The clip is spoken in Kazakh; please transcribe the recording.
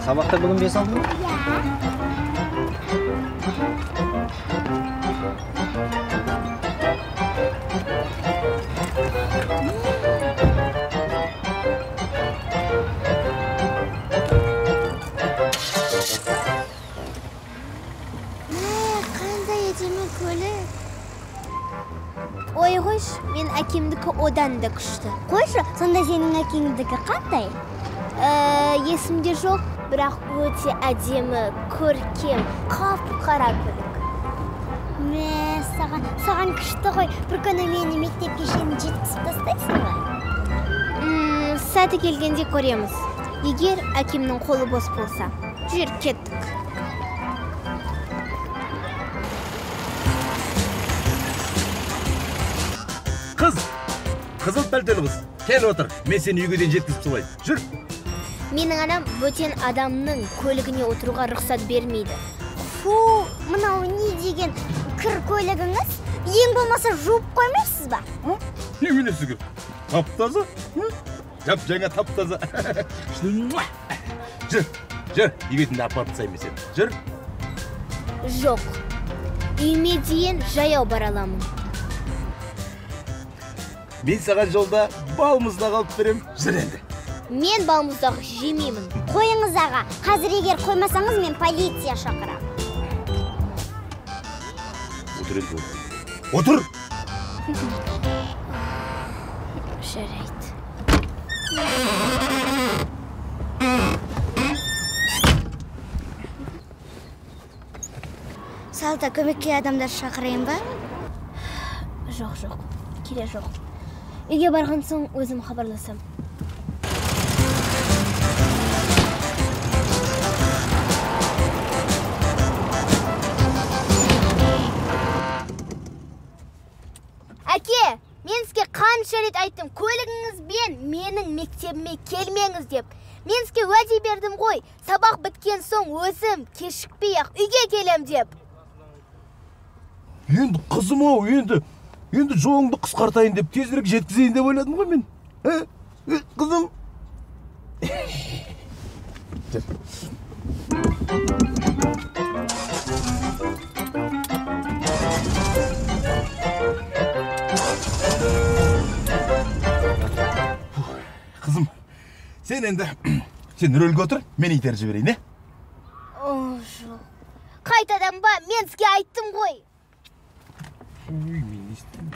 Сабақта білінбей салдың ба? Қандай әдемі көлік. Ой, қойш, мен әкемдікі одан да күшті. Қойшы, сонда сенің әкеңдікі қандай? Есімде жоқ, бірақ өте әдемі, көркем, қап-қара көлік. Саған күшті ғой. Бір күні мені мектепке шейін жеткізіп тастайсың ба? Сәті келгенде көреміз. Егер әкемнің қолы бос болса, жүр, кеттік. Қызыл пәлтелі қыз, кел отыр. Мен сені үйге дейін жеткізіп салайын. Жүр. Менің анам бөтен адамның көлігіне отыруға рұқсат бермейді. Фу, мынау не деген кір көлігіңіз? Ең болмаса жуып қоймайсыз ба? Неменесі кір? Тап-таза? Жап-жаңа тап-таза. Жүр, үйге дейін апарып тастаймын сені. Жүр. Жоқ, үйіме дейін жаяу бара аламын. Мен саған жолда балмызда қалып берем. Жүр енді. Мен балмұздақ жемеймін. Қойыңыз аға, қазір егер қоймасаңыз мен полиция шақырам. Отыр енді. Отыр! Жарайды. Салта, көмекке адамдар шақырайын ба? Жоқ, керек жоқ. Үйге барған соң өзім хабарласам. Әке, мен сізге қанша рет айттым, көлігіңізбен менің мектебіме келмеңіз деп. Мен сізге уәде бердім ғой, сабақ біткен соң өзім кешікпей-ақ үйге келем деп. Енді қызым-ау, енді жолыңды қысқартайын деп, тезірек жеткізейін деп ойладым ғой мен. Қызым. Қызым, сен рөлге отыр, мен итеріп жіберейін, не? Жоқ. Қайтадан ба, мен сізге айттым ғой. Ой, мен не істеймін?